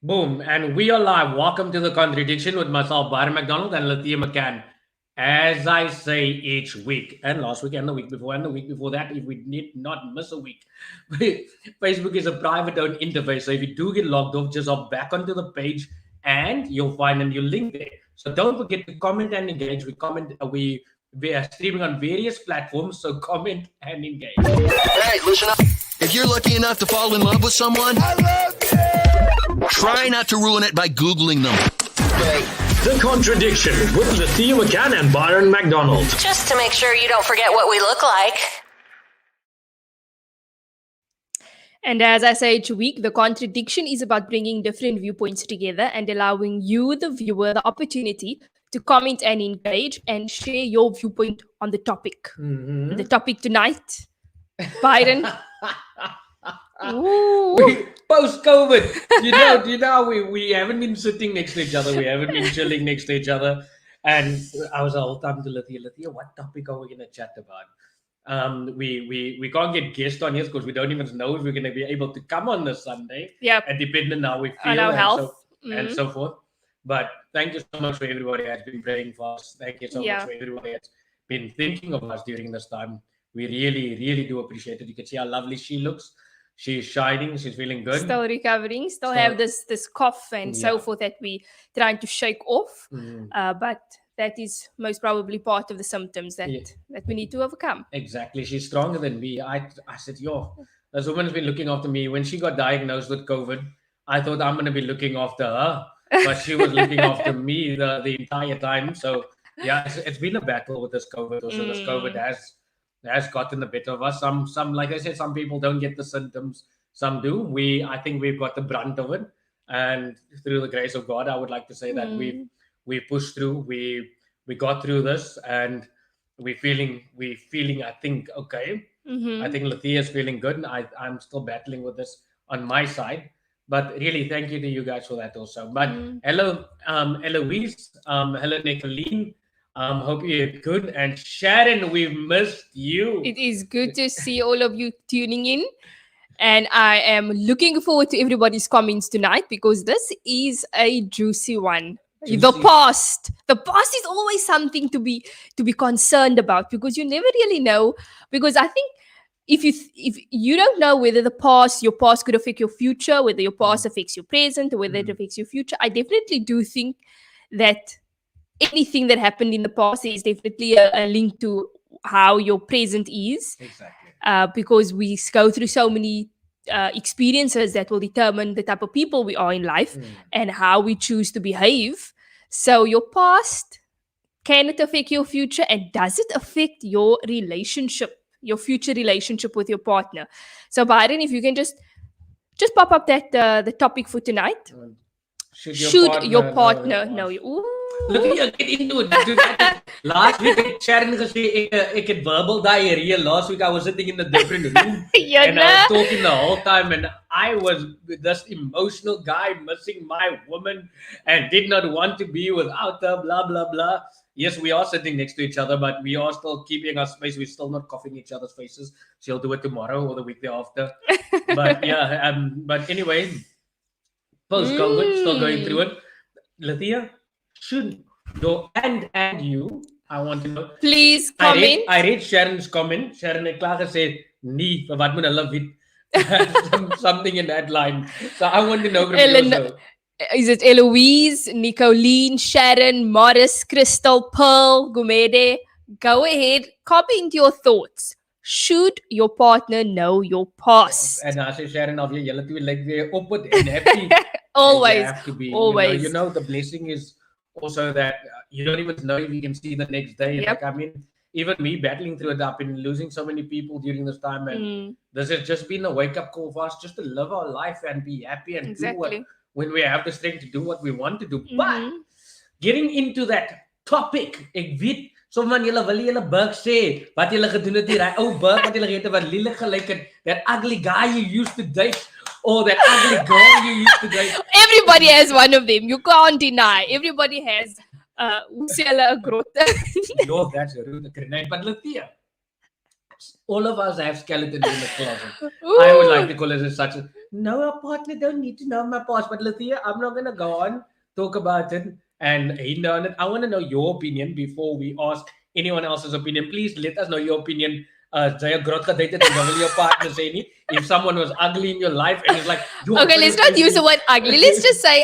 Boom. And we are live. Welcome to The Contradiction with myself, Byron McDonald and Lethea McCann. As I say each week, and last week, and the week before, and the week before that, if we did not miss a week, Facebook is a private owned interface. So if you do get logged off, just hop back onto the page and you'll find a new link there. So don't forget to comment and engage. We are streaming on various platforms, so comment and engage. Hey, listen up. If you're lucky enough to fall in love with someone, try not to ruin it by Googling them. Okay. The Contradiction with Lethea McCann and Byron McDonald. Just to make sure you don't forget what we look like. And as I say each week, The Contradiction is about bringing different viewpoints together and allowing you, the viewer, the opportunity to comment and engage and share your viewpoint on the topic. Mm-hmm. The topic tonight, Byron. Post-COVID, you know, we haven't been sitting next to each other. We haven't been chilling next to each other. And I was the whole time to Lethea, what topic are we going to chat about? We can't get guests on here because we don't even know if we're going to be able to come on this Sunday. Yep. And depending on how we feel on our health. and so forth. But thank you so much for everybody that's been praying for us. Thank you so much for everybody that's been thinking of us during this time. We really, really do appreciate it. You can see how lovely she looks. She's shining. She's feeling good. Still recovering. Still have this cough and so forth that we trying to shake off. But that is most probably part of the symptoms that we need to overcome. Exactly. She's stronger than me. I said, this woman's been looking after me. When she got diagnosed with COVID, I thought I'm going to be looking after her. But she was looking after me the entire time. So, it's been a battle with this COVID. Also, this COVID has gotten the better of us. Some, like I said, some people don't get the symptoms. Some do. I think we've got the brunt of it. And through the grace of God, I would like to say that we pushed through. We got through this, and we're feeling. I think okay. I think Lethea is feeling good. And I'm still battling with this on my side. But really, thank you to you guys for that also. But hello, Eloise. Hello, Nicolene. Hope you're good. And Sharon, we've missed you. It is good to see all of you tuning in. And I am looking forward to everybody's comments tonight because this is a juicy one. The past is always something to be concerned about because you never really know. Because I think if you don't know whether your past could affect your future, whether your past affects your present, or whether it affects your future, I definitely do think that anything that happened in the past is definitely a link to how your present is. Exactly. Because we go through so many experiences that will determine the type of people we are in life and how we choose to behave. So your past, can it affect your future? And does it affect your relationship? Your future relationship with your partner. So Byron, if you can just pop up that the topic for tonight. Should your partner know you? Look, get into it. Last week, Sharon gesê ek het verbal diarrhea. Last week I was sitting in a different room and I was talking the whole time, and I was this emotional guy missing my woman and did not want to be without her. Blah blah blah. Yes, we are sitting next to each other, but we are still keeping our space. We're still not coughing each other's faces. She'll do it tomorrow or the week thereafter. But but anyway, post-COVID, still going through it. Lethea, should go and you, I want to know. Please comment. I read Sharon's comment. Sharon het klaar gesê, nee, vir wat moet hulle weet? Something in that line. So I want to know from you also. Is it Eloise, Nicolene, Sharon, Morris, Crystal, Pearl, Gumede? Go ahead, comment your thoughts. Should your partner know your past? And I say, Sharon, of you two like they're open and happy. Always. You have to be. Always. You know, the blessing is also that you don't even know if you can see the next day. Yep. Like, I mean, even me battling through it, I've been losing so many people during this time. And this has just been a wake-up call for us just to live our life and be happy and do what, when we have the strength to do what we want to do. But getting into that topic, ek weet, sommige van julle wil julle Burke sê, wat julle gedoen het hier, hy ou Burke wat julle geëet het, wat lelik gelyk het, that ugly guy you used to date, or that ugly girl you used to date. Everybody has one of them. You can't deny. Everybody has a growth. No, that's a rude grenade. But Lethea, all of us have skeletons in the closet. I would like to call it as such. no, our partner don't need to know my past. But Lethea, I'm not gonna go on talk about it and hinder on it. I want to know your opinion before we ask anyone else's opinion. Please let us know your opinion. Jaya growth dated your partner say ni. If someone was ugly in your life and it's like, Okay, let's not use the word ugly. Let's just say,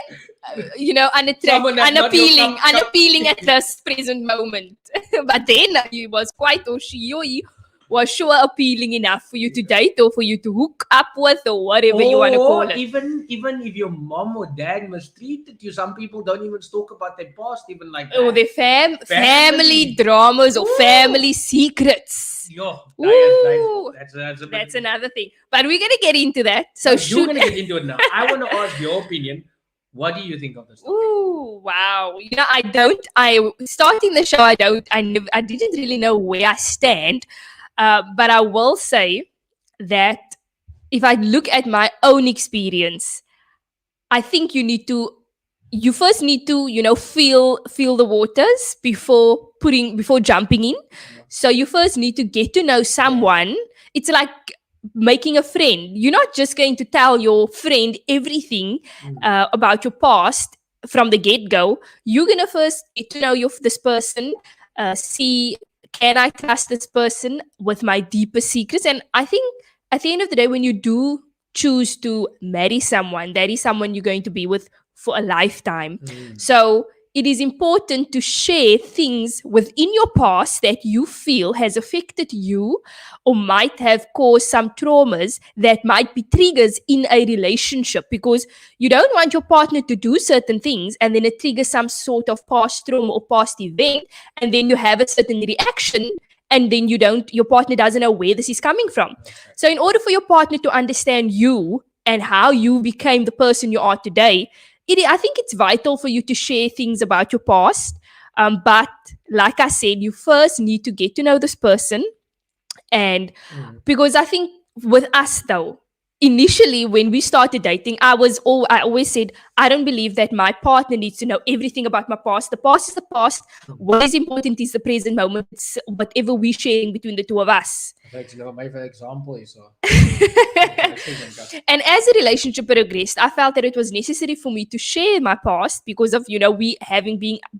unappealing at this present moment. But then he was quite, or she or he was sure appealing enough for you to date or for you to hook up with or whatever you want to call it. Even if your mom or dad mistreated you, some people don't even talk about their past, even like that. Or their family dramas or family secrets. That's another thing. But we're gonna get into that. So you're gonna get into it now. I want to ask your opinion. What do you think of this topic? Ooh, wow. Starting the show, I didn't really know where I stand. But I will say that if I look at my own experience, I think you first need to, feel the waters before jumping in. So you first need to get to know someone. It's like making a friend. You're not just going to tell your friend everything about your past from the get-go. You're going to first get to know this person, see, can I trust this person with my deepest secrets? And I think at the end of the day, when you do choose to marry someone, that is someone you're going to be with for a lifetime. So it is important to share things within your past that you feel has affected you or might have caused some traumas that might be triggers in a relationship, because you don't want your partner to do certain things and then it triggers some sort of past trauma or past event, and then you have a certain reaction and then your partner doesn't know where this is coming from. So in order for your partner to understand you and how you became the person you are today, I think it's vital for you to share things about your past. But like I said, you first need to get to know this person. And because I think with us though, initially when we started dating, I always said, I don't believe that my partner needs to know everything about my past. The past is the past. What is important is the present moment. It's whatever we're sharing between the two of us. My example is and as a relationship progressed, I felt that it was necessary for me to share my past because of we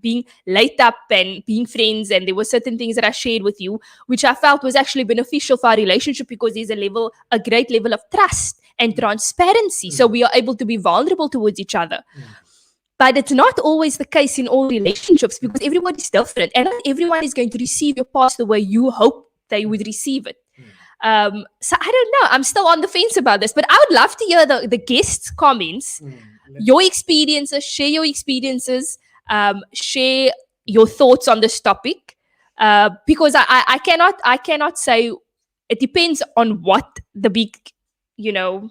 being laid up and being friends, and there were certain things that I shared with you which I felt was actually beneficial for our relationship because there's a great level of trust and transparency, so we are able to be vulnerable towards each other. But it's not always the case in all relationships because everybody's different and not everyone is going to receive your past the way you hope they would receive it. So I don't know. I'm still on the fence about this, but I would love to hear the guests' comments, your experiences, share your experiences, share your thoughts on this topic. Because I cannot say, it depends on what the big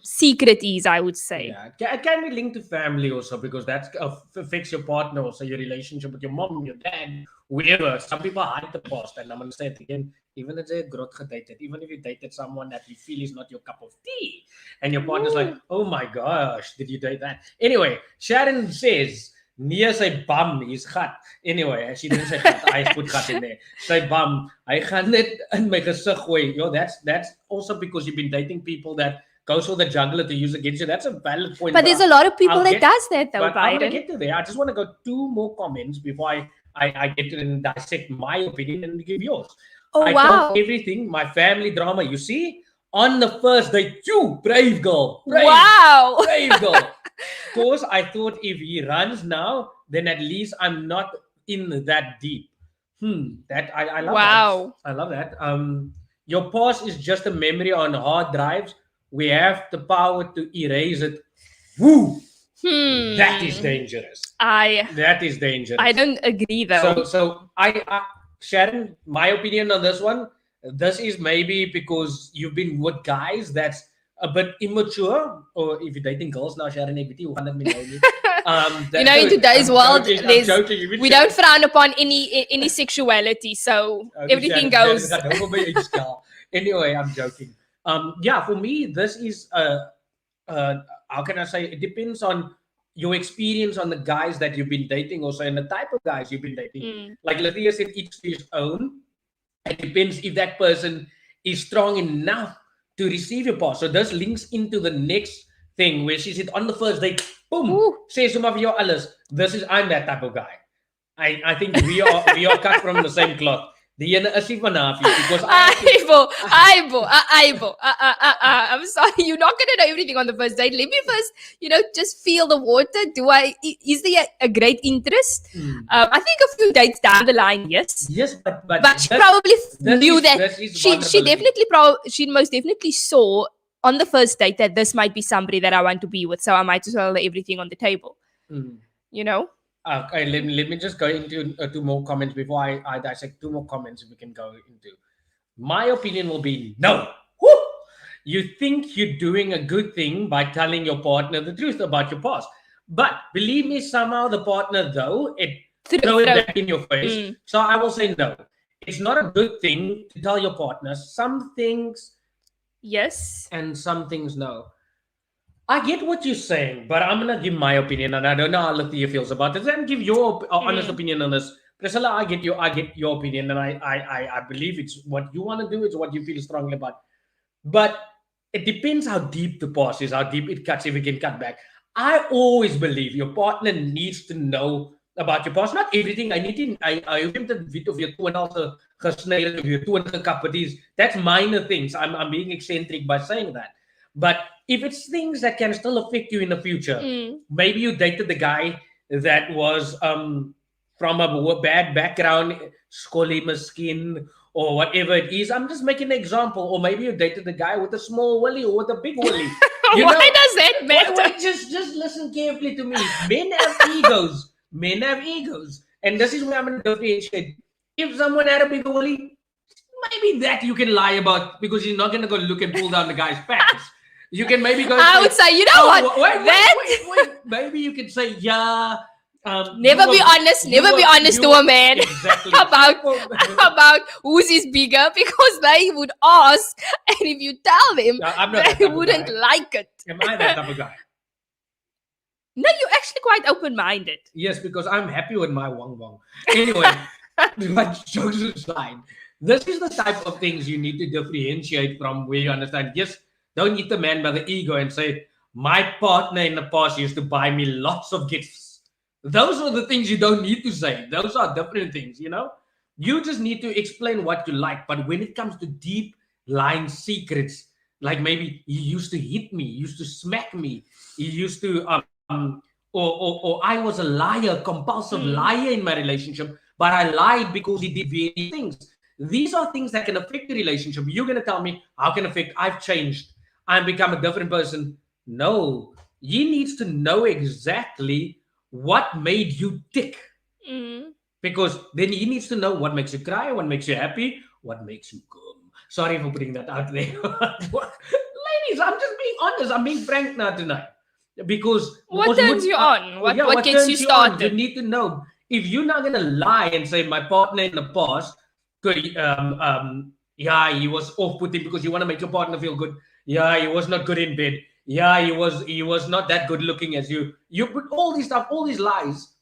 secret is, I would say. Yeah, it can be linked to family also because that affects your partner also, your relationship with your mom, your dad, whoever. Some people hide the past, and I'm going to say it again, even if they're growth dated, even if you dated someone that you feel is not your cup of tea, and your partner's like, oh my gosh, did you date that? Anyway, Sharon says, nee, sy bum, he's gat. Anyway, she didn't say gat, I put gat in there. Sy bum, hy gaan net in my gesig gooi. That's also because you've been dating people that goes for the juggler to use against you. That's a valid point. But there's a lot of people that does that though, Byron. I'm going to get to there. I just want to go 2 more comments before I get to dissect my opinion and give yours. I wow. told everything, my family drama. You see, on the first date, you brave girl. Brave, wow. Brave girl. Because I thought if he runs now, then at least I'm not in that deep. That I love wow. that. I love that. Your past is just a memory on hard drives. We have the power to erase it. Woo! That is dangerous. That is dangerous. I don't agree though. So I Sharon, my opinion on this one, this is maybe because you've been with guys that's a bit immature, or if you're dating girls now, Sharon, in today's world, we don't frown upon any sexuality, so everything goes. Anyway, I'm joking. Yeah, for me, this is how can I say? It depends on your experience on the guys that you've been dating, also, and the type of guys you've been dating. Like Lethea said, each to his own. It depends if that person is strong enough to receive your past. So this links into the next thing where she said on the first date, boom, Ooh. say some of your others. I'm that type of guy. I think we are cut from the same cloth. The ene is nie vanaf nie, because I'm sorry, you're not gonna know everything on the first date. Let me first, just feel the water. Is there a great interest? I think a few dates down the line, yes. Yes, but she probably knew that she vulnerability. she most definitely saw on the first date that this might be somebody that I want to be with, so I might as well lay everything on the table. Okay, let me just go into 2 more comments before I dissect 2 more comments we can go into. My opinion will be no. Woo! You think you're doing a good thing by telling your partner the truth about your past. But believe me, somehow the partner, though, throw it back in your face. So I will say no. It's not a good thing to tell your partner some things yes and some things no. I get what you're saying, but I'm going to give my opinion, and I don't know how Lethea feels about it. And give your honest opinion on this. Priscilla, I get your opinion, and I believe it's what you want to do, it's what you feel strongly about. But it depends how deep the past is, how deep it cuts, if we can cut back. I always believe your partner needs to know about your past. Not everything. I hoef hom te weet of jy toenaal gesny het of jy toe gekap het is. That's minor things. I'm being eccentric by saying that. But if it's things that can still affect you in the future, maybe you dated the guy that was from a bad background, scolly skin, or whatever it is. I'm just making an example. Or maybe you dated the guy with a small willy or with a big willy. Why does that matter? Wait, just listen carefully to me. Men have egos. Men have egos. And this is where I'm going to differentiate. If someone had a big willy, maybe that you can lie about, because you're not going to go look and pull down the guy's pants. You can maybe go. I would say, what? Wait. Maybe you can say, yeah. Never be honest to a man exactly. about whose is bigger, because they would ask, and if you tell them, they wouldn't like it. Am I that type of guy? No, you're actually quite open-minded. Yes, because I'm happy with my wong. Anyway, but jokes aside, this is the type of things you need to differentiate from, where you understand. Yes, don't hit the man by the ego and say, my partner in the past used to buy me lots of gifts. Those are the things you don't need to say. Those are different things, You just need to explain what you like. But when it comes to deep line secrets, like maybe you used to hit me, you used to smack me, you used to, or I was a liar, compulsive liar in my relationship, but I lied because he did various things. These are things that can affect the relationship. You're going to tell me, how can affect? I've changed. I've become a different person. No, he needs to know exactly what made you tick. Because then he needs to know what makes you cry, what makes you happy, what makes you come. Sorry for putting that out there. Ladies, I'm just being honest. I'm being frank now tonight. Because what turns you on? What gets you started? You need to know. If you're not going to lie and say, my partner in the past, yeah, he was off-putting because you want to make your partner feel good. Yeah, he was not good in bed. Yeah, he was not that good looking as you. You put all this stuff, all these lies.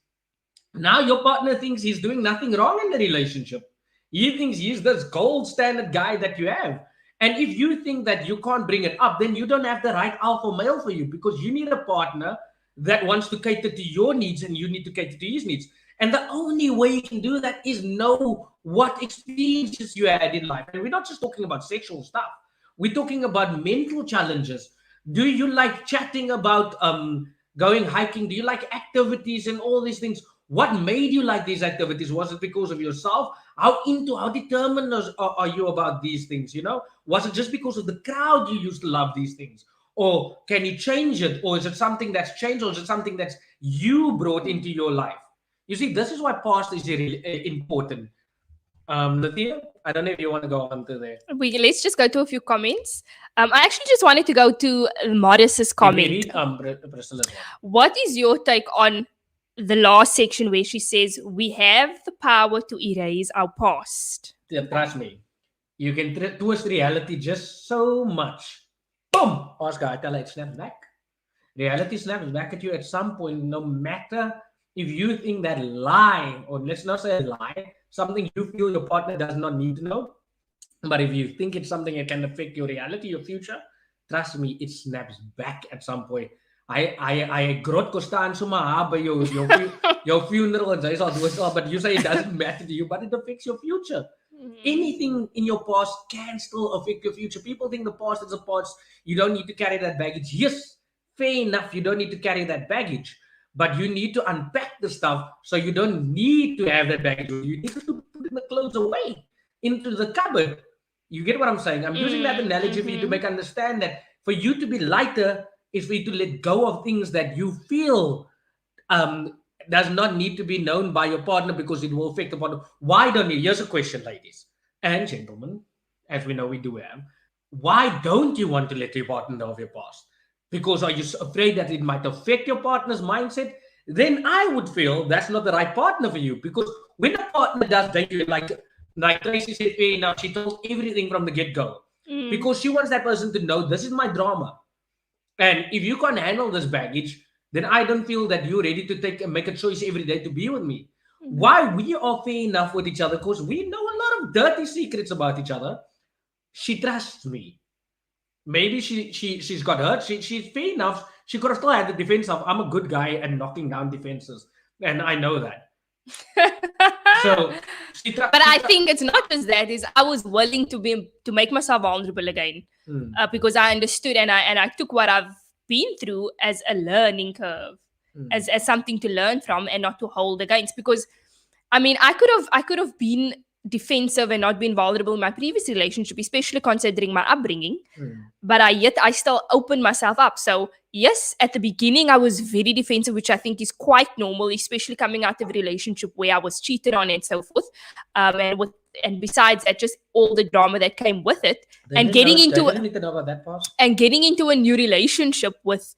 Now your partner thinks he's doing nothing wrong in the relationship. He thinks he's this gold standard guy that you have. And if you think that you can't bring it up, then you don't have the right alpha male for you, because you need a partner that wants to cater to your needs and you need to cater to his needs. And the only way you can do that is know what experiences you had in life. And we're not just talking about sexual stuff. We're talking about mental challenges. Do you like chatting about going hiking? Do you like activities and all these things? What made you like these activities? Was it because of yourself? How determined are you about these things? Was it just because of the crowd you used to love these things? Or can you change it? Or is it something that's changed? Or is it something that's you brought into your life? You see, this is why past is really important. Lethea, I don't know if you want to go on to there. Let's just go to a few comments. I actually just wanted to go to Morris's comment. What is your take on the last section where she says, we have the power to erase our past? Yeah, trust me. You can twist reality just so much. Boom! Oscar, I tell her, it snaps back. Reality snaps back at you at some point, no matter if you think that lie, or let's not say a lie, something you feel your partner does not need to know. But if you think it's something that can affect your reality, your future, trust me, it snaps back at some point. I grot kostaan suma by your funeral and say, but you say it doesn't matter to you, but it affects your future. Anything in your past can still affect your future. People think the past is a past. You don't need to carry that baggage. Yes, fair enough, you don't need to carry that baggage, but you need to unpack the stuff so you don't need to have that baggage. You need to put the clothes away into the cupboard. You get what I'm saying? I'm using that analogy for you to make understand that for you to be lighter is for you to let go of things that you feel does not need to be known by your partner because it will affect the partner. Why don't you? Here's a question, ladies and gentlemen, as we know we do have. Why don't you want to let your partner know of your past? Because are you afraid that it might affect your partner's mindset? Then I would feel that's not the right partner for you. Because when a partner does date you, like Tracy said, now she told everything from the get-go. Because she wants that person to know this is my drama. And if you can't handle this baggage, then I don't feel that you're ready to make a choice every day to be with me. Why we are fair enough with each other? Because we know a lot of dirty secrets about each other. She trusts me. Maybe she's got hurt. She's fair enough. She could have still had the defense of I'm a good guy and knocking down defenses, and I know that. So, but I think it's not just that. Is I was willing to make myself vulnerable again because I understood and I took what I've been through as a learning curve, as something to learn from and not to hold against. Because I mean, I could have been defensive and not been vulnerable in my previous relationship, especially considering my upbringing. But I still opened myself up. So yes, at the beginning I was very defensive, which I think is quite normal, especially coming out of a relationship where I was cheated on and so forth. And besides that, just all the drama that came with it, and getting into a new relationship with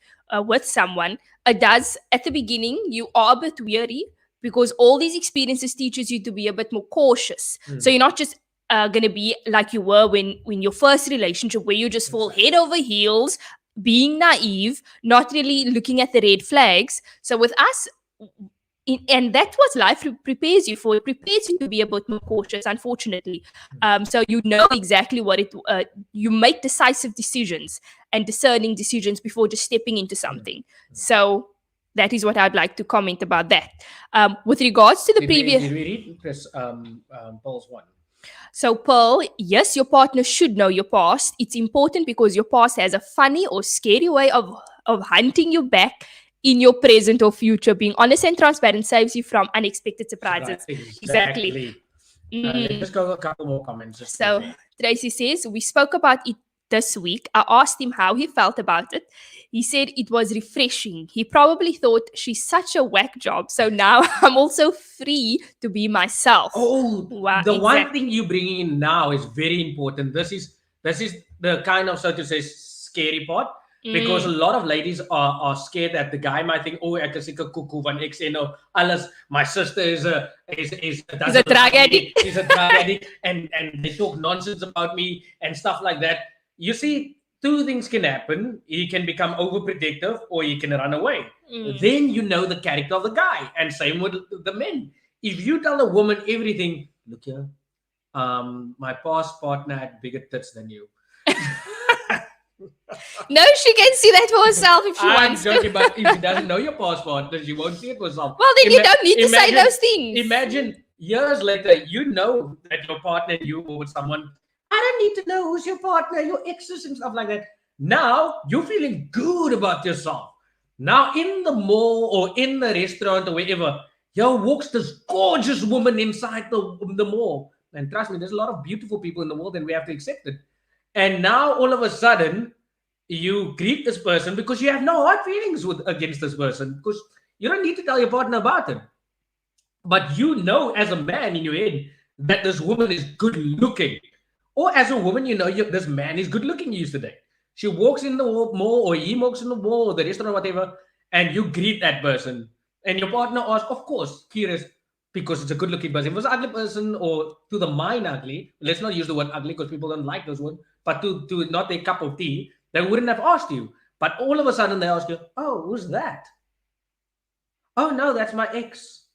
someone, it does at the beginning you are a bit weary. Because all these experiences teaches you to be a bit more cautious. So you're not just going to be like you were when your first relationship, where you just fall head over heels, being naive, not really looking at the red flags. So with us, and that's what life prepares you for. It prepares you to be a bit more cautious, unfortunately. So you know exactly what you make decisive decisions and discerning decisions before just stepping into something. So that is what I'd like to comment about that. With regards to the previous... Did we read Chris, Paul's one? So, Pearl, yes, your partner should know your past. It's important because your past has a funny or scary way of hunting you back in your present or future. Being honest and transparent saves you from unexpected surprises. Right, exactly. Let's go a couple more comments. So, Tracy says, we spoke about it this week. I asked him how he felt about it. He said it was refreshing. He probably thought she's such a whack job. So now I'm also free to be myself. Oh, wow, the one thing you bring in now is very important. This is the kind of, so to say, scary part. Because a lot of ladies are scared that the guy might think, oh, ek is 'n cuckoo van ek sê nou alles. My sister is a drug addict. She's a drug addict, and they talk nonsense about me and stuff like that. You see, two things can happen. He can become overprotective or he can run away. Then you know the character of the guy. And same with the men. If you tell a woman everything, look here, my past partner had bigger tits than you. No, she can see that for herself if she wants to. I'm joking, but if she doesn't know your past partner, she won't see it for herself. Well, then you don't need to say those things. Imagine years later, you know that your partner and you were with someone. I don't need to know who's your partner, your exes and stuff like that. Now, you're feeling good about yourself. Now, in the mall or in the restaurant or wherever, walks this gorgeous woman inside the mall. And trust me, there's a lot of beautiful people in the world and we have to accept it. And now, all of a sudden, you greet this person because you have no hard feelings against this person because you don't need to tell your partner about it. But you know as a man in your head that this woman is good looking. Or as a woman, you know this man is good looking yesterday. She walks in the mall or he walks in the mall or the restaurant or whatever, and you greet that person. And your partner asks, of course, curious, because it's a good looking person. If it was an ugly person or to the mind ugly, let's not use the word ugly because people don't like those words, but to not their cup of tea, they wouldn't have asked you. But all of a sudden they ask you, oh, who's that? Oh, no, that's my ex.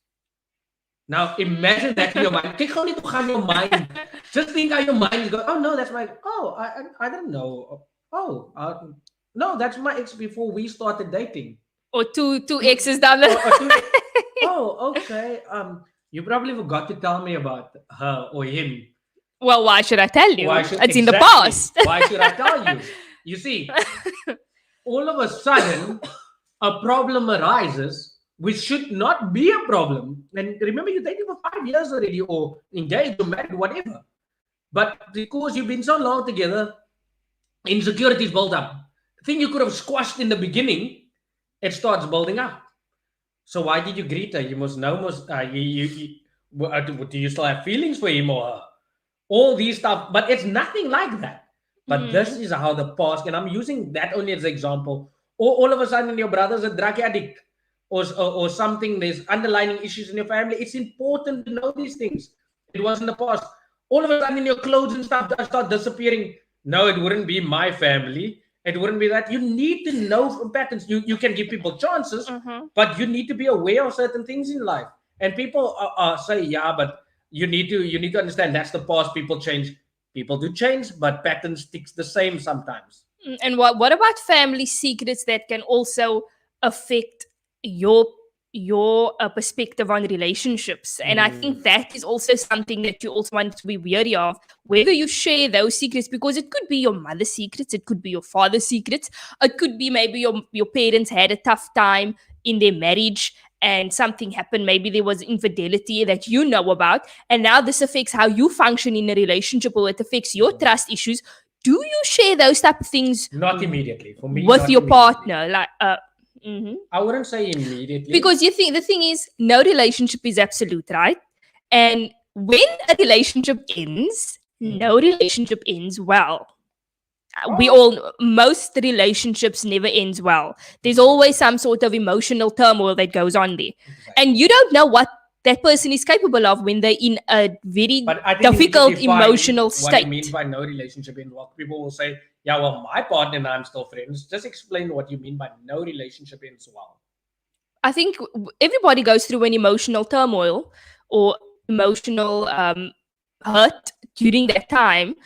Now, imagine that in your mind. Kijk gewoon niet hoe gaan your mind. Just think how your mind is going, oh, no, that's my, I don't know. Oh, no, that's my ex before we started dating. Or two exes down the Or two, oh, okay. You probably forgot to tell me about her or him. Well, why should I tell you? Why should It's in the exactly, past. Why should I tell you? You see, all of a sudden, a problem arises which should not be a problem. And remember, you're dating for 5 years already, or engaged, or married, whatever. But because you've been so long together, insecurities build up. The thing you could have squashed in the beginning, it starts building up. So why did you greet her? You must know, do you still have feelings for him or her? All these stuff, but it's nothing like that. But this is how the past, and I'm using that only as an example. Or all of a sudden, your brother's a drug addict, or something. There's underlying issues in your family. It's important to know these things. It was in the past. All of a sudden, your clothes and stuff start disappearing. No, it wouldn't be my family. It wouldn't be that. You need to know from patterns. You can give people chances, but you need to be aware of certain things in life. And people say, yeah, but you need to understand that's the past. People change. People do change, but pattern sticks the same sometimes. And what about family secrets that can also affect your perspective on relationships? And I think that is also something that you also want to be wary of, whether you share those secrets, because it could be your mother's secrets, it could be your father's secrets, it could be maybe your parents had a tough time in their marriage and something happened, maybe there was infidelity that you know about, and now this affects how you function in a relationship, or it affects your trust issues. Do you share those type of things Not immediately. For me, with not your immediately. partner? Like, I wouldn't say immediately. because the thing is, no relationship is absolute, right? And when a relationship ends, no relationship ends well. Most relationships never ends well. There's always some sort of emotional turmoil that goes on there. And you don't know what that person is capable of when they're in a very But I think you need to difficult define emotional What state. you mean by no relationship in well, people will say, yeah, well, my partner and I'm still friends. Just explain what you mean by no relationship ends well. I think everybody goes through an emotional turmoil or emotional hurt during that time.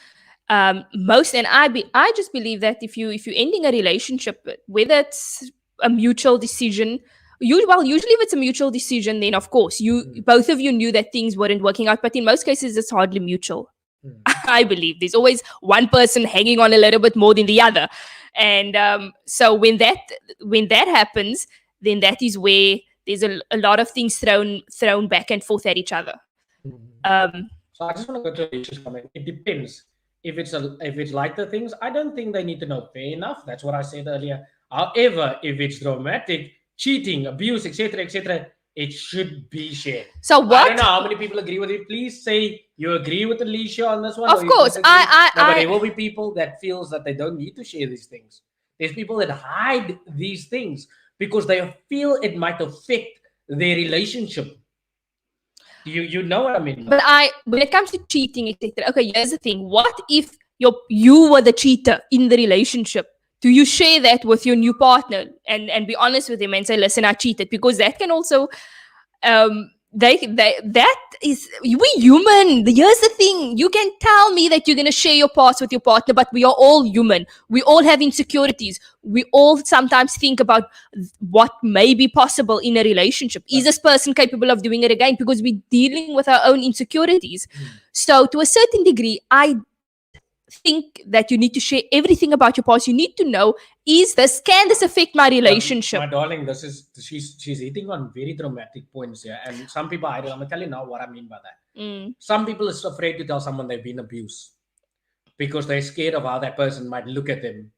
I just believe that if you're ending a relationship, whether it's a mutual decision, usually if it's a mutual decision, then of course both of you knew that things weren't working out. But in most cases, it's hardly mutual. I believe there's always one person hanging on a little bit more than the other, and so when that happens, then that is where there's a lot of things thrown back and forth at each other. So I just want to go to Alicia's comment. It depends. If it's like the things, I don't think they need to know fair enough. That's what I said earlier. However, if it's dramatic, cheating, abuse, etc., it should be shared. So what? I don't know how many people agree with it. Please say you agree with Alicia on this one. Of course, but there will be people that feels that they don't need to share these things. There's people that hide these things because they feel it might affect their relationship. You know what I mean? But when it comes to cheating, etc. Okay, here's the thing. What if you were the cheater in the relationship? Do you share that with your new partner and be honest with him and say, listen, I cheated? Because that can also that is, we human. Here's the thing. You can tell me that you're going to share your past with your partner, but we are all human. We all have insecurities. We all sometimes think about what may be possible in a relationship. Is this person capable of doing it again? Because we're dealing with our own insecurities. So to a certain degree, I think that you need to share everything about your past. You need to know, can this affect my relationship? My darling, she's hitting on very dramatic points here. And some people, I'm going to tell you now what I mean by that. Some people are afraid to tell someone they've been abused because they're scared of how that person might look at them.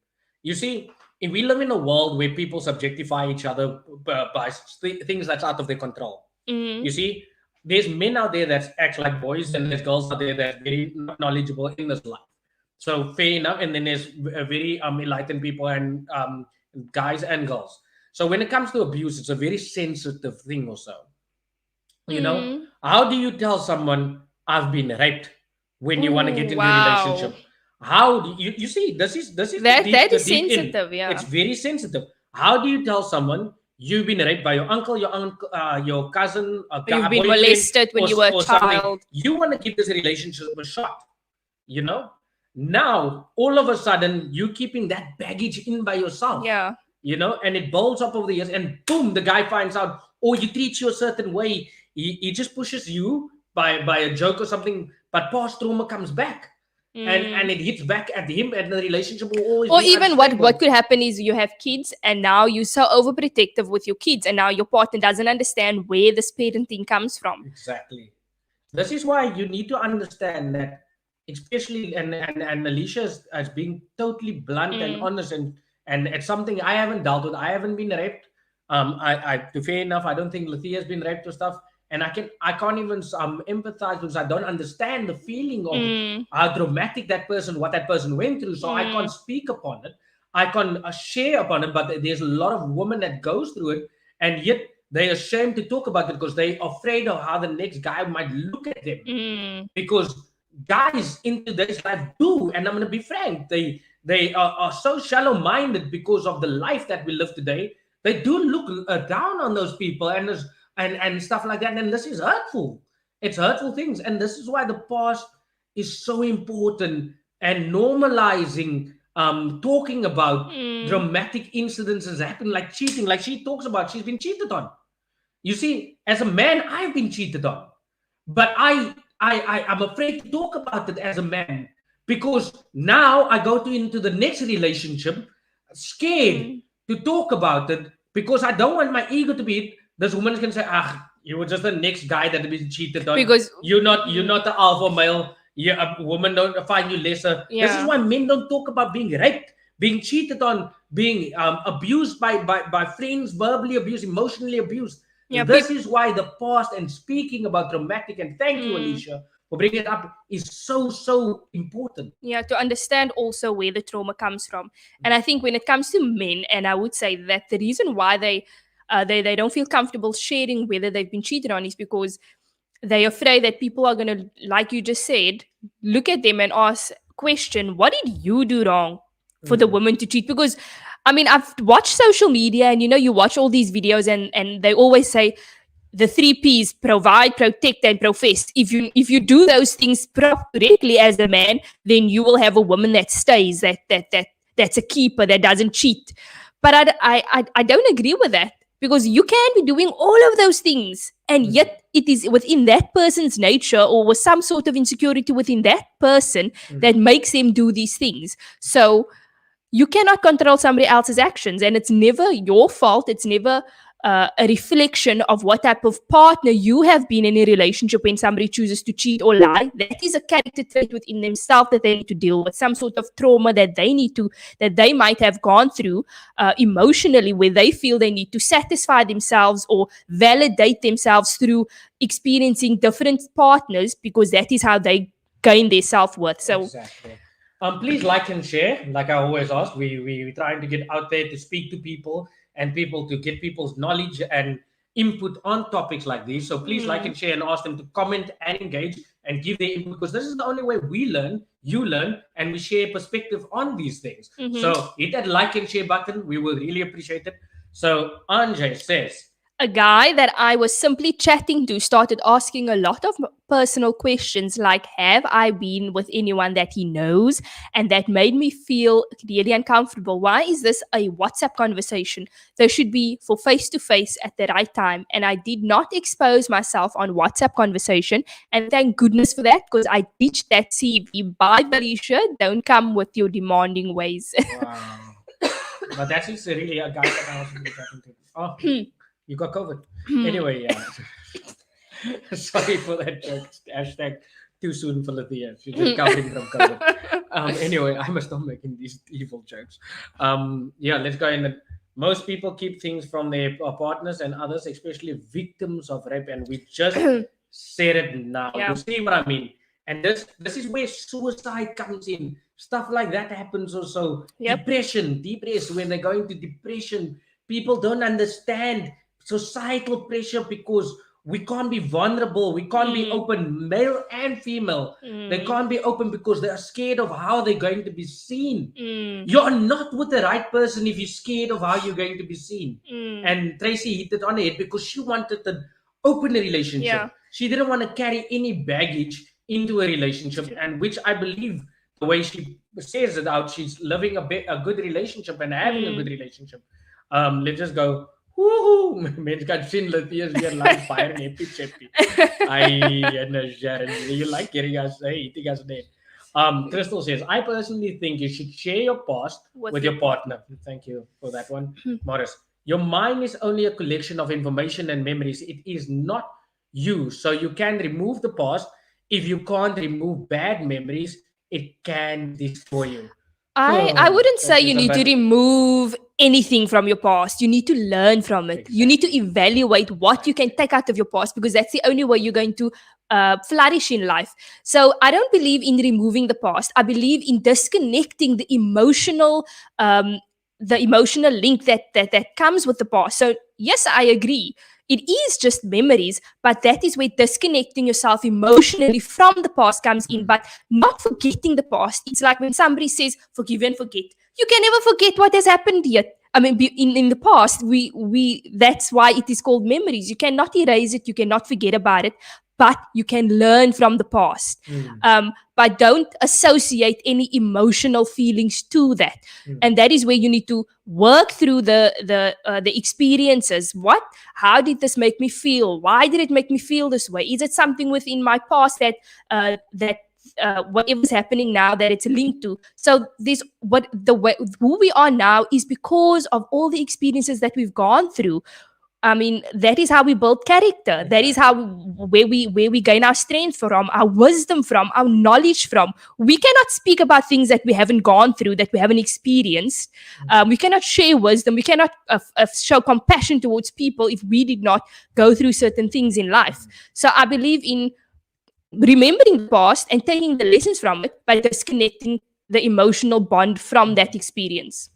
You see, if we live in a world where people subjectify each other by things that's out of their control. You see, there's men out there that act like boys, and there's girls out there that are very knowledgeable in this life. So fair enough. And then there's very enlightened people and guys and girls. So when it comes to abuse, it's a very sensitive thing also. You know, how do you tell someone I've been raped when you want to get into a relationship? How do you see, this is that is sensitive. Yeah, it's very sensitive. How do you tell someone you've been raped by your uncle, your cousin, you've been molested when you were a child? You want to give this relationship a shot, you know? Now, all of a sudden, you keeping that baggage in by yourself. Yeah. And it builds up over the years, and boom, the guy finds out, or you treat you a certain way. He just pushes you by a joke or something, but past trauma comes back. And it hits back at him, and the relationship will always Or be even what unstable. could happen is you have kids and now you're so overprotective with your kids, and now your partner doesn't understand where this parenting comes from. Exactly. This is why you need to understand that, especially and Alicia as being totally blunt and honest, and it's something I haven't dealt with. I haven't been raped. I to fair enough, I don't think Lethea has been raped or stuff, and I can't even empathize because I don't understand the feeling of how dramatic what that person went through. So I can't speak upon it. I can't share upon it. But there's a lot of women that goes through it, and yet they're ashamed to talk about it because they're afraid of how the next guy might look at them. Because guys in today's life do, and I'm going to be frank, they are so shallow-minded because of the life that we live today. They do look down on those people and stuff like that. And this is hurtful. It's hurtful things. And this is why the past is so important, and normalizing talking about dramatic incidents has happened, like cheating, like she talks about, she's been cheated on. You see, as a man, I've been cheated on, but I'm afraid to talk about it as a man, because now I go into the next relationship scared to talk about it, because I don't want my ego to be hit. This woman can say, you were just the next guy that had been cheated on. Because you're not the alpha male. A woman don't find you lesser. Yeah. This is why men don't talk about being raped, being cheated on, being abused by friends, verbally abused, emotionally abused. Yeah, this is why the past and speaking about traumatic, and thank you, Alicia, for bringing it up, is so important. Yeah, to understand also where the trauma comes from. And I think when it comes to men, and I would say that the reason why they don't feel comfortable sharing whether they've been cheated on is because they're afraid that people are going to, like you just said, look at them and question, what did you do wrong for the woman to cheat? Because I mean, I've watched social media, and you watch all these videos, and they always say the 3 P's: provide, protect, and profess. If you do those things correctly as a man, then you will have a woman that stays, that's a keeper, that doesn't cheat. But I don't agree with that, because you can be doing all of those things, and yet it is within that person's nature, or with some sort of insecurity within that person, that makes them do these things. So you cannot control somebody else's actions, and it's never your fault. It's never a reflection of what type of partner you have been in a relationship when somebody chooses to cheat or lie. That is a character trait within themselves that they need to deal with, some sort of trauma that they might have gone through emotionally, where they feel they need to satisfy themselves or validate themselves through experiencing different partners, because that is how they gain their self-worth. So exactly. Please like and share. Like I always ask, we're trying to get out there to speak to people, and people to get people's knowledge and input on topics like these. So please like and share, and ask them to comment and engage and give their input, because this is the only way we learn, you learn, and we share perspective on these things. So hit that like and share button. We will really appreciate it. So Anjay says, a guy that I was simply chatting to started asking a lot of personal questions, like, have I been with anyone that he knows? And that made me feel really uncomfortable. Why is this a WhatsApp conversation? They should be for face-to-face at the right time. And I did not expose myself on WhatsApp conversation. And thank goodness for that, because I ditched that CV. Bye, Felicia. Don't come with your demanding ways. wow. But that's just really a guy that I was really chatting to. Oh. You got COVID. Anyway, yeah. Sorry for that joke. Hashtag too soon for Lethea. She's recovering from COVID. Anyway, I must stop making these evil jokes. Yeah, let's go in. Most people keep things from their partners and others, especially victims of rape. And we just said it now. Yeah. You see what I mean? And this is where suicide comes in. Stuff like that happens also. Yep. Depression, when they go into depression, people don't understand societal pressure, because we can't be vulnerable, we can't be open, male and female. They can't be open because they are scared of how they're going to be seen. You're not with the right person if you're scared of how you're going to be seen. And Tracy hit it on the head, because she wanted an open relationship. Yeah. She didn't want to carry any baggage into a relationship, and which I believe the way she says it out, she's living a good relationship and having a good relationship. Let's just go. Woohoo! Mense kan sien Lethea's weer live Byron happy chappy. You like getting us, eating us name. Crystal says, I personally think you should share your past with your partner. Thank you for that one, Morris. Your mind is only a collection of information and memories. It is not you. So you can remove the past. If you can't remove bad memories, it can destroy you. I wouldn't say you need to remove anything from your past. You need to learn from it. You need to evaluate what you can take out of your past, because that's the only way you're going to flourish in life. So I don't believe in removing the past. I believe in disconnecting the emotional link that comes with the past. So yes, I agree. It is just memories, but that is where disconnecting yourself emotionally from the past comes in, but not forgetting the past. It's like when somebody says, forgive and forget. You can never forget what has happened yet. I mean, in the past, that's why it is called memories. You cannot erase it. You cannot forget about it, but you can learn from the past. But don't associate any emotional feelings to that. And that is where you need to work through the experiences. How did this make me feel? Why did it make me feel this way? Is it something within my past that whatever's happening now that it's linked to? So who we are now is because of all the experiences that we've gone through. I mean, that is how we build character. That is where we gain our strength from, our wisdom from, our knowledge from. We cannot speak about things that we haven't gone through, that we haven't experienced. We cannot share wisdom. We cannot show compassion towards people if we did not go through certain things in life. So I believe in remembering the past and taking the lessons from it by disconnecting the emotional bond from that experience.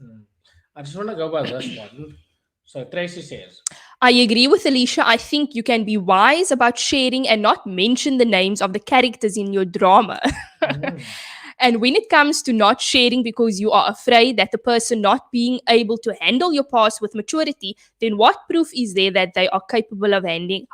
I just want to go by this one. So Tracy says, I agree with Alicia. I think you can be wise about sharing and not mention the names of the characters in your drama. And when it comes to not sharing because you are afraid that the person not being able to handle your past with maturity, then what proof is there that they are capable of handling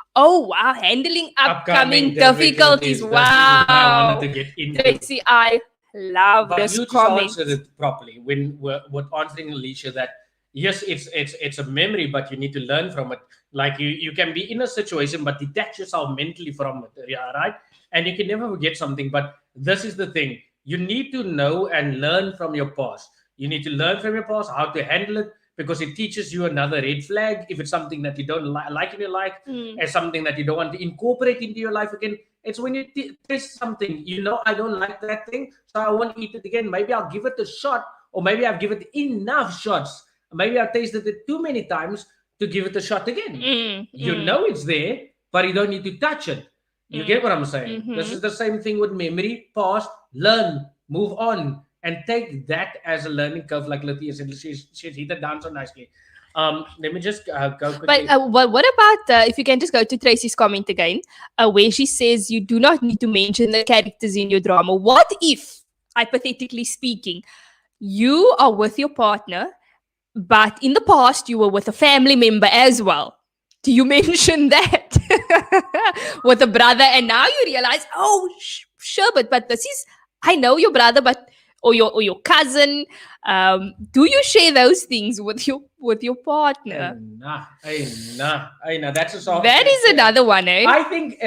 upcoming difficulties? Wow. I wanted to get into. Tracy, I love this comment. You just answered it properly when we're answering Alicia that yes, it's a memory, but you need to learn from it. Like you can be in a situation, but detach yourself mentally from it. Yeah, right? And you can never forget something. But this is the thing. You need to know and learn from your past. You need to learn from your past how to handle it, because it teaches you another red flag. If it's something that you don't like in your life, as something that you don't want to incorporate into your life again, it's when you taste something, I don't like that thing, so I won't eat it again. Maybe I'll give it a shot, or maybe I've given it enough shots. Maybe I've tasted it too many times to give it a shot again. You know it's there, but you don't need to touch it. You get what I'm saying? This is the same thing with memory, past, learn, move on, and take that as a learning curve, like Lethea said. She's hit it down so nicely. Let me just go quickly. But what about, if you can just go to Tracy's comment again, where she says you do not need to mention the characters in your drama. What if, hypothetically speaking, you are with your partner, but in the past, you were with a family member as well? Do you mention that with a brother? And now you realize, sure, but this is, I know your brother, or your cousin. Do you share those things with your partner? Nah. That's a soft. That is another one, eh? I think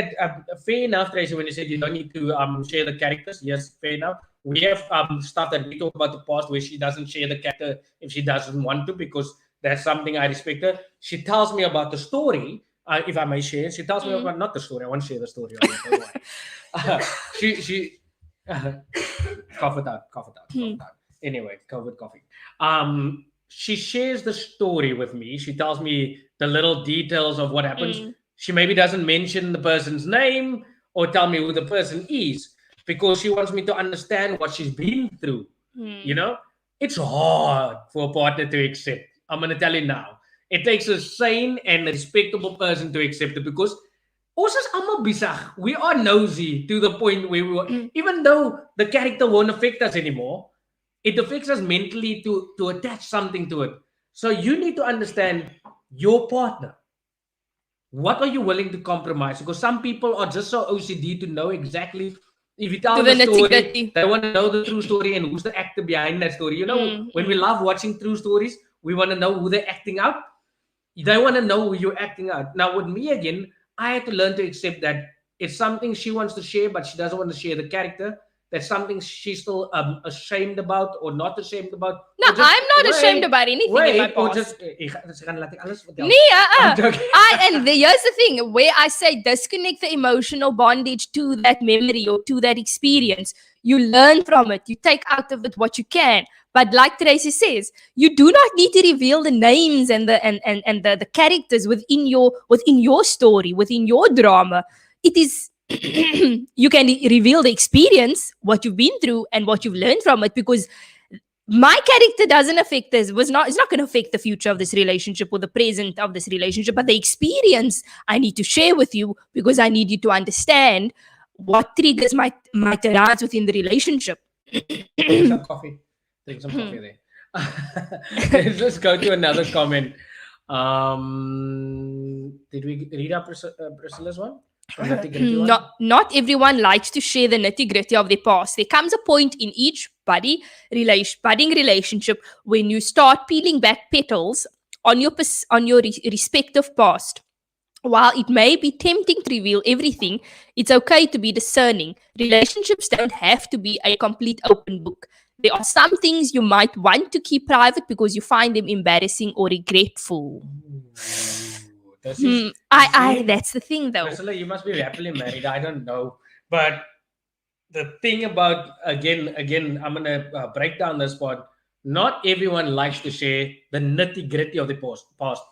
fair enough, Tracy, when you said you don't need to share the characters. Yes, fair enough. We have stuff that we talk about the past where she doesn't share the character if she doesn't want to, because that's something I respect her. She tells me about the story, if I may share. She tells me about, not the story. I won't share the story. She cough it out. Anyway, COVID coughing. She shares the story with me. She tells me the little details of what happens. She maybe doesn't mention the person's name or tell me who the person is, because she wants me to understand what she's been through. It's hard for a partner to accept. I'm going to tell you now. It takes a sane and respectable person to accept it, because we are nosy to the point where even though the character won't affect us anymore, it affects us mentally to attach something to it. So you need to understand your partner. What are you willing to compromise? Because some people are just so OCD to know exactly If you tell To the the story, nitty-gritty. they want to know the true story and who's the actor behind that story. You know, when we love watching true stories, we want to know who they're acting out. They want to know who you're acting out. Now, with me again, I had to learn to accept that it's something she wants to share, but she doesn't want to share the character. That's something she's still ashamed about or not ashamed about. No, Or just I'm not ashamed about anything in my or past. just ze gaan laat ek alles vertel. Nee, I'm joking. here's the thing where I say disconnect the emotional bondage to that memory or to that experience. You learn from it, you take out of it what you can. But like Tracy says, you do not need to reveal the names and the characters within your story, within your drama. It is you can reveal the experience, what you've been through, and what you've learned from it, because my character doesn't affect this. It's not going to affect the future of this relationship or the present of this relationship, but the experience I need to share with you because I need you to understand what triggers might arise within the relationship. Drink some coffee. Drink some coffee there. Let's just go to another comment. Did we read up Priscilla's one? Not everyone likes to share the nitty-gritty of their past. There comes a point in each budding relationship when you start peeling back petals on your respective past. While it may be tempting to reveal everything, it's okay to be discerning. Relationships don't have to be a complete open book. There are some things you might want to keep private because you find them embarrassing or regretful. That's the thing though. Priscilla, you must be happily married. I don't know. But the thing about, again, I'm going to break down this part. Not everyone likes to share the nitty-gritty of the past.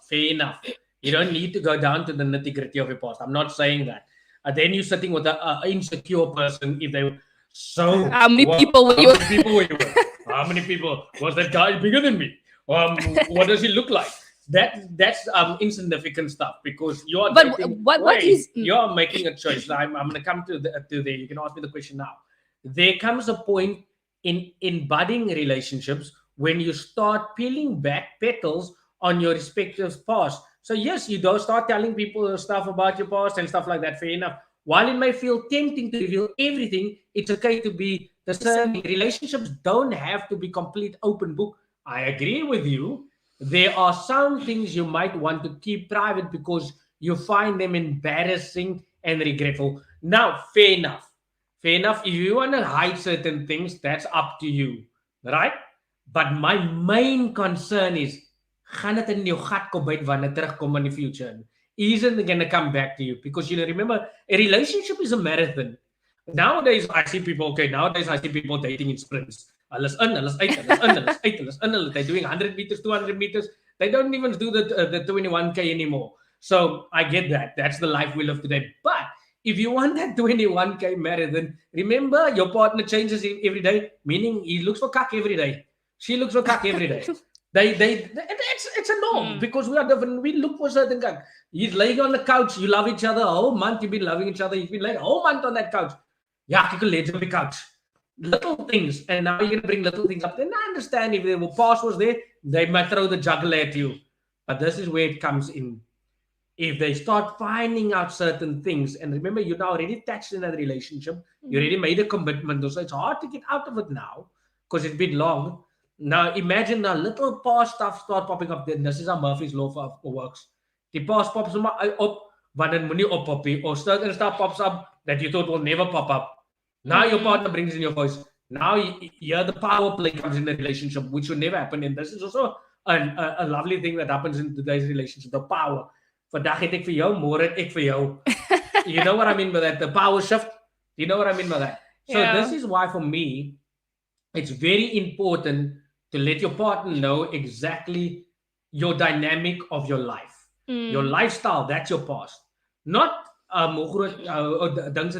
Fair enough. You don't need to go down to the nitty-gritty of your past. I'm not saying that. Then you're sitting with an insecure person. If they how many people were you with? How many people? Was that guy bigger than me? What does he look like? That's insignificant stuff because you are. You are making a choice. I'm going to come to there. You can ask me the question now. There comes a point in budding relationships when you start peeling back petals on your respective past. So yes, you don't start telling people stuff about your past and stuff like that. Fair enough. While it may feel tempting to reveal everything, it's okay to be discerning. Relationships don't have to be complete open book. I agree with you. There are some things you might want to keep private because you find them embarrassing and regretful. Now, fair enough. If you want to hide certain things, that's up to you, right? But my main concern is, gaan dit in jou gat kom byt wanneer terugkom in die future? Isn't it going to come back to you? Because you know, remember, a relationship is a marathon. Nowadays, I see people dating in sprints. They're doing 100 meters, 200 meters. They don't even do the 21K anymore. So I get that. That's the life we live today. But if you want that 21K marathon, remember your partner changes every day, meaning he looks for cock every day. She looks for cock every day. It's a norm because we are different. We look for certain cock. He's laying on the couch. You love each other a whole month. You've been loving each other. You've been laying a whole month on that couch. Yeah, you can lay on the couch. Little things, and now you're going to bring little things up. Then I understand if the past was there, they might throw the juggler at you. But this is where it comes in. If they start finding out certain things, and remember, you're now already attached in that relationship, you already made a commitment, so it's hard to get out of it now because it's been long. Now, imagine a little past stuff start popping up. Then this is how Murphy's Law works. The past pops up, but then when you pop up, or certain stuff pops up that you thought will never pop up. Now your partner brings in your voice. Now the power play comes in the relationship, which would never happen. And this is also a lovely thing that happens in today's relationship, the power. Vandag het ek vir jou, môre het ek vir jou. You know what I mean by that? The power shift. You know what I mean by that? So this is why, for me, it's very important to let your partner know exactly your dynamic of your life. Your lifestyle, that's your past. Not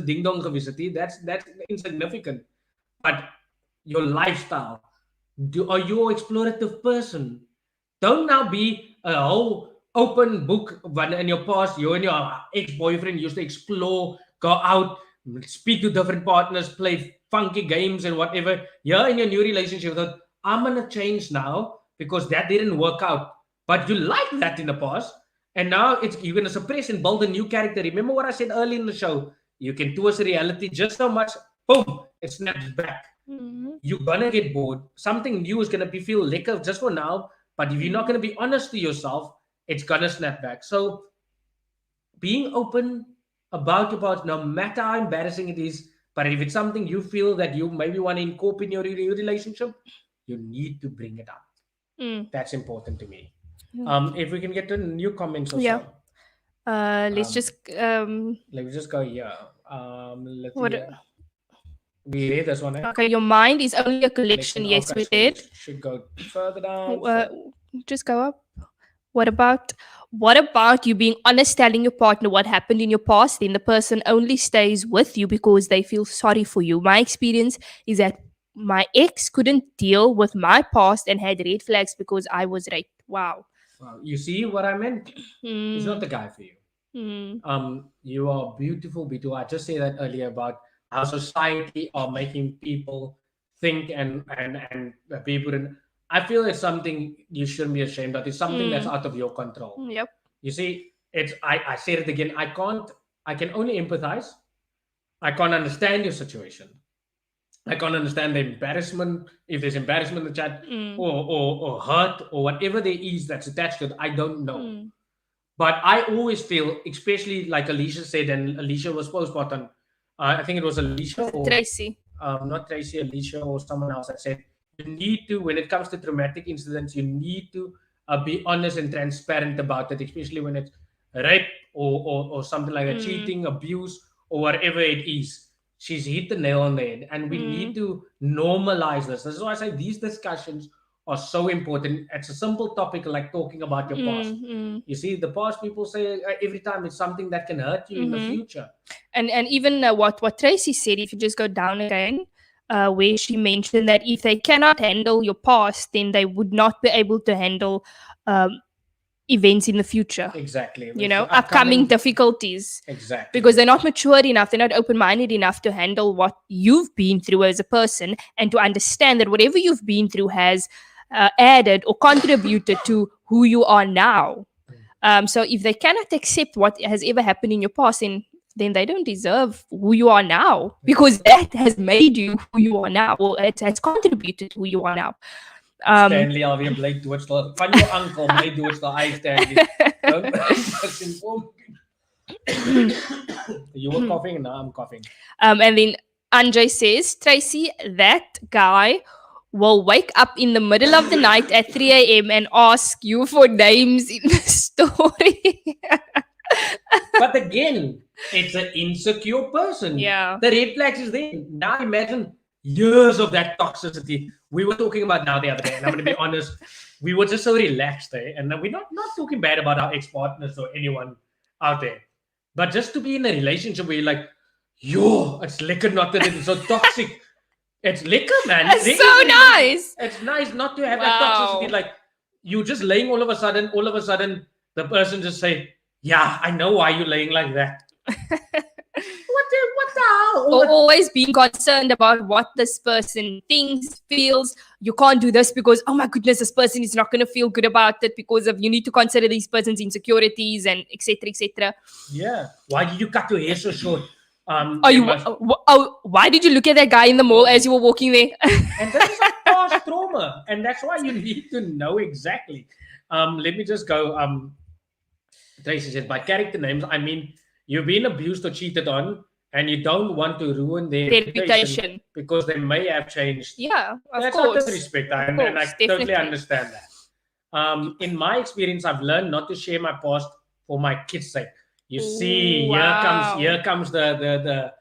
ding dong gewees het. That's insignificant. But your lifestyle. Are you an explorative person? Don't now be a whole open book when in your past you and your ex-boyfriend used to explore, go out, speak to different partners, play funky games and whatever. You're in your new relationship that I'm gonna change now because that didn't work out. But you liked that in the past, and now you're gonna suppress and build a new character. Remember what I said early in the show? You can towards reality just so much boom, it snaps back. Mhm. You're gonna get bored. Something new is gonna be feel liquor just for now. But if you're not gonna be honest to yourself, it's gonna snap back. So being open about your past, no matter how embarrassing it is, but if it's something you feel that you maybe want to incorporate in your relationship, you need to bring it up. Mm. That's important to me. Yeah. If we can get to new comments or Yeah. so. Let's Um, just let me just go here. what Lethea. We read this one, eh? okay, your mind is only a collection. Collection. Yes, Okay, we so we did. should go further down. Uh, just go up. What about you being honest, telling your partner what happened in your past? Then the person only stays with you because they feel sorry for you. My experience is that my ex couldn't deal with my past and had red flags because I was raped. Wow. Wow. You see what I meant? He's not Hmm. the guy for you. Hmm. You are beautiful, Bitu. I just said that earlier about how society are making people think and people. I feel it's something you shouldn't be ashamed of. It's something that's Hmm. out of your control. Yep. You see, it's I said it again. I can only empathize. I can't understand your situation. I can't understand the embarrassment, if there's embarrassment in the chat, Hmm. or hurt or whatever there is that's attached to it. I don't know. Hmm. But I always feel, especially like Alicia said, and Alicia was postpartum. I think it was Alicia or Tracy. not Tracy, Alicia or someone else that said you need to, when it comes to traumatic incidents, you need to be honest and transparent about it, especially when it's rape or something like that, Hmm. cheating, abuse, or whatever it is. She's hit the nail on the head, and we Hmm. need to normalize this. This is why I say these discussions are so important. It's a simple topic like talking about your past. Hmm. You see, the past people say every time it's something that can hurt you in the Hmm. future. And even what Tracy said, if you just go down again, where she mentioned that if they cannot handle your past, then they would not be able to handle um, events in the future. Exactly. You It's know, the upcoming difficulties, Exactly. because they're not mature enough, they're not open-minded enough to handle what you've been through as a person and to understand that whatever you've been through has added or contributed to who you are now. So if they cannot accept what has ever happened in your past, then they don't deserve who you are now, because that has made you who you are now, or it has contributed to who you are now. Stanley alweer bly doodstil. Van jou uncle bly doodstil. Hy Stanley. Don't just inform. You were coughing, now I'm coughing. And then Anjay says, Tracy, that guy will wake up in the middle of the night at 3 a.m. and ask you for names in the story. But again, it's an insecure person. Yeah. The red flags is there. Now imagine years of that toxicity. We were talking about now the other day, and I'm going to be honest, we were just so relaxed there. And we're not talking bad about our ex-partners or anyone out there. But just to be in a relationship where you're like, yo, it's liquor, not that it's so toxic. It's liquor, man. That's There so is a- nice. It's nice not to have that Wow. toxicity. Like you just laying all of a sudden, the person just say, yeah, I know why you're laying like that. What the hell? Or always being concerned about what this person thinks, feels. You can't do this because, oh my goodness, this person is not going to feel good about it, because of you need to consider these person's insecurities and etc. etc. Yeah. Why did you cut your hair so short? Why did you look at that guy in the mall as you were walking there? And this is a past trauma, and that's why you need to know exactly. Let me just go. Tracy said, by character names, I mean you've been abused or cheated on, and you don't want to ruin their reputation because they may have changed. Yeah, of That's course. not disrespect, and I definitely. totally understand that. In my experience, I've learned not to share my past for my kids' sake. You see, Wow. here comes the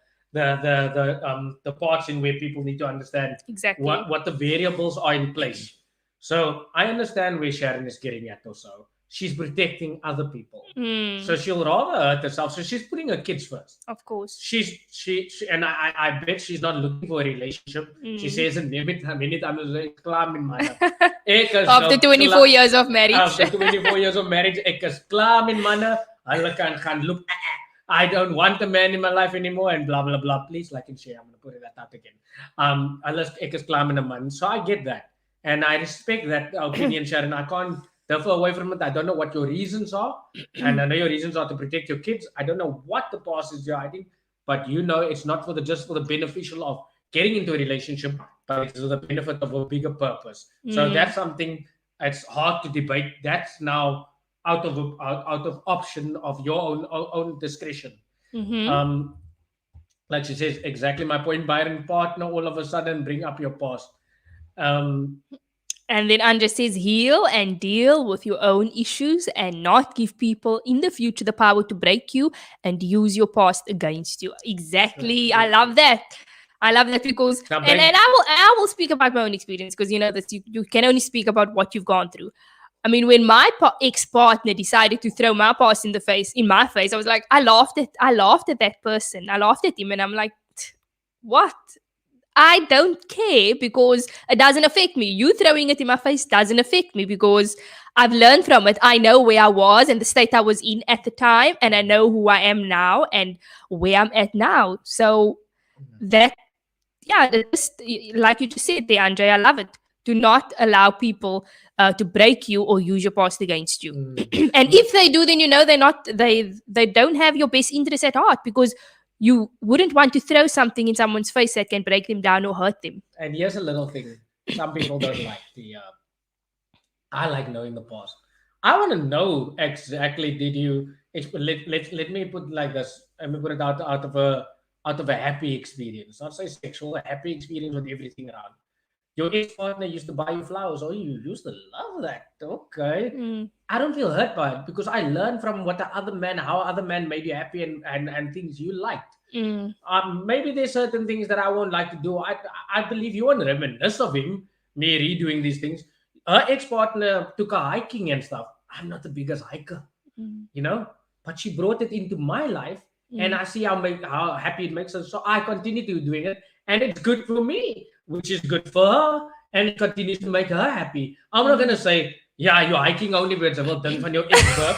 parts in where people need to understand Exactly. what the variables are in place. So I understand where Sharon is getting at also. She's protecting other people. So she'll rather hurt herself. So she's putting her kids first. Of course. She and I bet she's not looking for a relationship. She says it many times, klaar met manne. After 24 years of marriage. After 24 years of marriage, ek is klaar met manne. Hulle kan gaan look, I don't want a man in my life anymore, and blah blah blah. Please like and share. I'm gonna put it that out again. Ek is klaar met 'n man. So I get that. And I respect that opinion, Sharon. I can't differ away from it. I don't know what your reasons are. And I know your reasons are to protect your kids. I don't know what the past is you're hiding. but you know it's not for the just for the beneficial of getting into a relationship, but it's for the benefit of a bigger purpose. So that's something it's hard to debate. That's now out of option of your own discretion. Like she says, exactly my point. Byron, partner, all of a sudden bring up your past. And then Anja says, heal and deal with your own issues and not give people in the future the power to break you and use your past against you. Exactly. I love that. I love that because, and I will speak about my own experience because you know that you can only speak about what you've gone through. I mean, when my ex-partner decided to throw my past in my face, I was like, I laughed at that person. I laughed at him and I'm like, what? I don't care because it doesn't affect me. You throwing it in my face doesn't affect me because I've learned from it. I know where I was and the state I was in at the time, and I know who I am now and where I'm at now. So that, just like you just said there, Andre, I love it. Do not allow people to break you or use your past against you. And if they do, then you know they don't have your best interest at heart because you wouldn't want to throw something in someone's face that can break them down or hurt them. And here's a little thing. Some people don't like I like knowing the past. I want to know exactly let me put it like this. Let me put it out of a happy experience. Not say sexual, a happy experience with everything around. Your ex-partner used to buy you flowers. Oh, you used to love that. Okay. I don't feel hurt by it because I learned from how other men made you happy and things you liked. Maybe there's certain things that I won't like to do. I believe you won't reminisce of him, me redoing these things. Her ex-partner took her hiking and stuff. I'm not the biggest hiker, you know, but she brought it into my life and I see how happy it makes her. So I continue to doing it and it's good for me, which is good for her and it continues to make her happy. I'm not going to say, yeah, you're hiking only with something from your ex-work.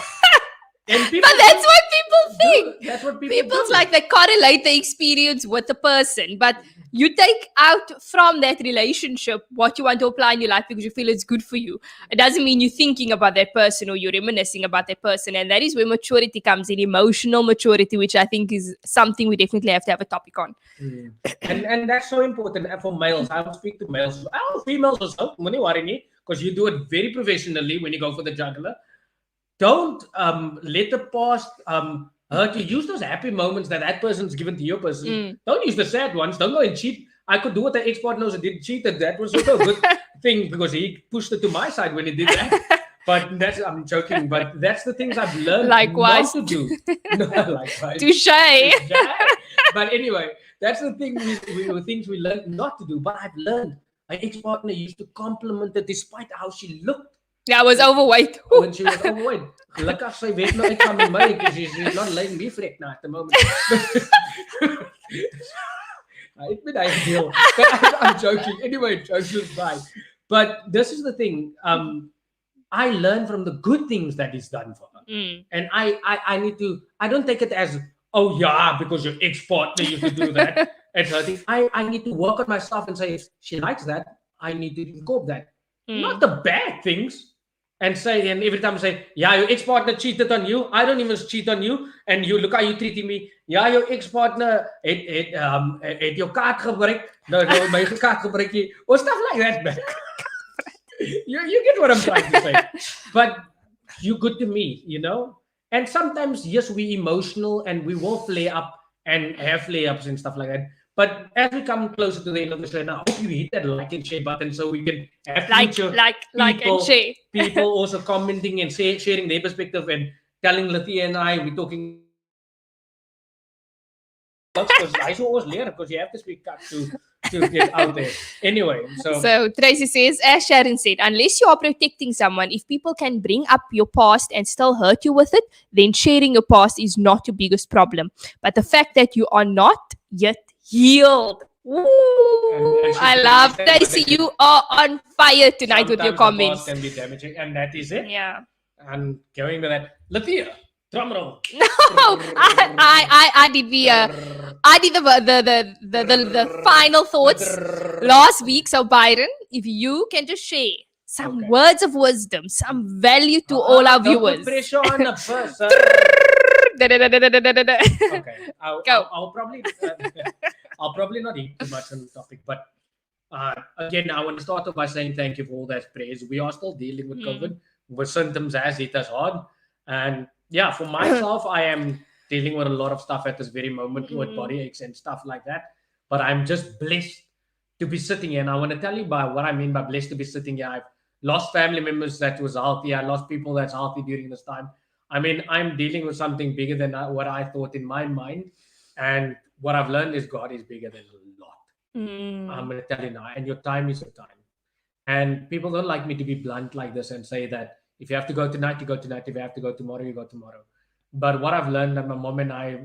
But that's what people think. That's what people like they correlate the experience with the person, but you take out from that relationship what you want to apply in your life because you feel it's good for you. It doesn't mean you're thinking about that person or you're reminiscing about that person, and that is where maturity comes in, emotional maturity, which I think is something we definitely have to have a topic on. And that's so important for males. I will speak to males. Females also, because you do it very professionally when you go for the juggler. Don't let the past hurt you. Use those happy moments that person's given to your person. Don't use the sad ones. Don't go and cheat. I could do what the ex-partner knows I did cheat. That was also a good thing because he pushed it to my side when he did that. But I'm joking. But that's the things I've learned not to do. Likewise. Touche. But anyway, that's the thing things we learned not to do. But I've learned. My ex-partner used to compliment her despite how she looked. Yeah, I was overweight. When she was overweight. Gelukkig sy weet nou uit van my because she's not letting me fret now at the moment. It's been ideal. But I'm joking. Anyway, jokes aside. But this is the thing. I learn from the good things that is done for her. And I need to, I don't take it as, oh yeah, because your ex-partner used to do that. It's hurting. I need to work on myself and say, if she likes that, I need to cope that. Not the bad things. And every time I say, yeah, your ex-partner cheated on you. I don't even cheat on you. And you look how you treating me. Yeah, your ex-partner het your kaart gebruik. No, my kaart gebruik jy. Or stuff like that, man. You get what I'm trying to say. But you're good to me, you know? And sometimes, yes, we're emotional and we will flare up and have flare-ups and stuff like that. But as we come closer to the end of the show, now I hope you hit that like and share button so we can have like and share. People also commenting and sharing their perspective and telling Lethea and I, we're talking. Because I should always learn because you have to speak up to get out there. Anyway, so Tracy says, as Sharon said, unless you are protecting someone, if people can bring up your past and still hurt you with it, then sharing your past is not your biggest problem. But the fact that you are not yet healed. Ooh, I love Tracy. You are on fire tonight with your comments. Can be damaging, and that is it. Yeah. And going to that, Lethea, drum roll. No, I did the final thoughts last week. So Byron, if you can just share some Okay. words of wisdom, some value to all our Don't put viewers. pressure on a person. Da-da-da-da-da-da-da. Okay, Go. I'll probably not eat too much on the topic, but again, I want to start off by saying thank you for all that praise. We are still dealing with COVID, with symptoms has hit us hard, and yeah, for myself, I am dealing with a lot of stuff at this very moment with body aches and stuff like that. But I'm just blessed to be sitting here, and I want to tell you by what I mean by blessed to be sitting here. I've lost family members that was healthy. I lost people that's healthy during this time. I mean, I'm dealing with something bigger than what I thought in my mind. And what I've learned is God is bigger than a lot. I'm going to tell you now. And your time is your time. And people don't like me to be blunt like this and say that if you have to go tonight, you go tonight. If you have to go tomorrow, you go tomorrow. But what I've learned that my mom and I,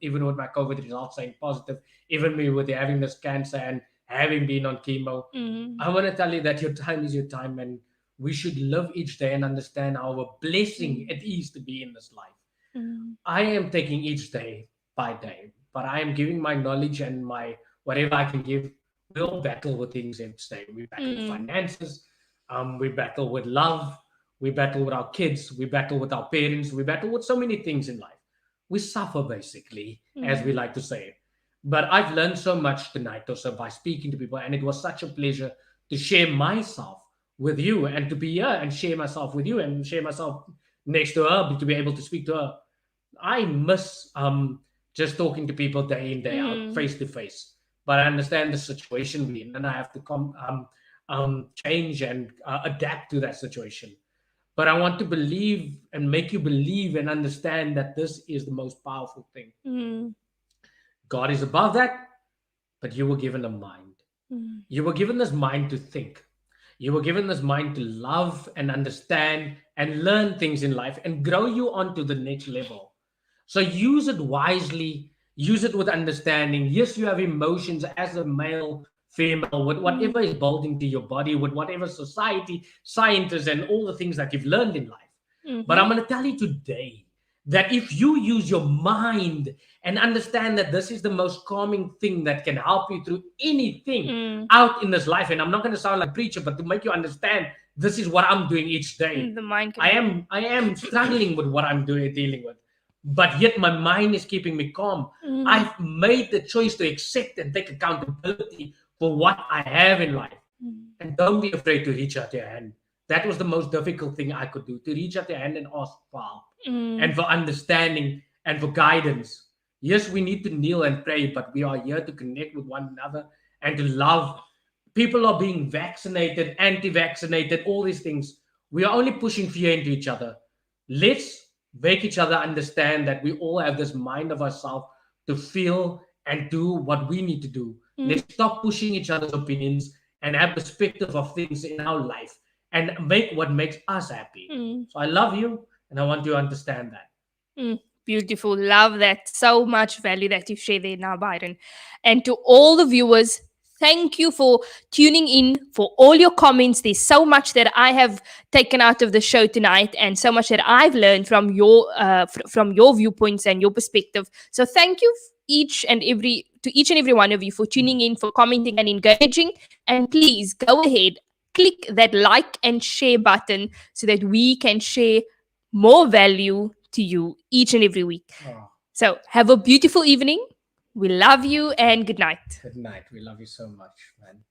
even with my COVID results saying positive, even me with having this cancer and having been on chemo, I want to tell you that your time is your time. And we should live each day and understand our blessing it is to be in this life. I am taking each day by day, but I am giving my knowledge and my whatever I can give. We all battle with things each day. We battle with finances, we battle with love, we battle with our kids, we battle with our parents, we battle with so many things in life. We suffer basically, as we like to say. But I've learned so much tonight also by speaking to people, and it was such a pleasure to share myself with you and to be here and share myself with you and share myself next to her, to be able to speak to her. I miss just talking to people day in, day out, face to face. But I understand the situation we're in, and I have to change and adapt to that situation. But I want to believe and make you believe and understand that this is the most powerful thing. God is above that, but you were given a mind. You were given this mind to think. You were given this mind to love and understand and learn things in life and grow you onto the next level. So use it wisely, use it with understanding. Yes, you have emotions as a male, female, with whatever is built into your body, with whatever society, scientists, and all the things that you've learned in life. But I'm going to tell you today that if you use your mind and understand that this is the most calming thing that can help you through anything out in this life, and I'm not going to sound like a preacher, but to make you understand, this is what I'm doing each day. The mind I am struggling with what I'm dealing with, but yet my mind is keeping me calm. I've made the choice to accept and take accountability for what I have in life. And don't be afraid to reach out your hand. That was the most difficult thing I could do, to reach out your hand and ask for help and for understanding and for guidance. Yes, we need to kneel and pray, but we are here to connect with one another and to love. People are being vaccinated, anti-vaccinated, all these things. We are only pushing fear into each other. Let's make each other understand that we all have this mind of ourselves to feel and do what we need to do. Let's stop pushing each other's opinions and have perspective of things in our life and make what makes us happy. So I love you, and I want you to understand that. Beautiful. Love that. So much value that you share there now, Byron. And to all the viewers, thank you for tuning in, for all your comments. There's so much that I have taken out of the show tonight, and so much that I've learned from your viewpoints and your perspective. So thank you each and every one of you for tuning in, for commenting and engaging. And please go ahead, click that like and share button so that we can share more value to you each and every week. So have a beautiful evening. We love you and good night. Good night. We love you so much, man.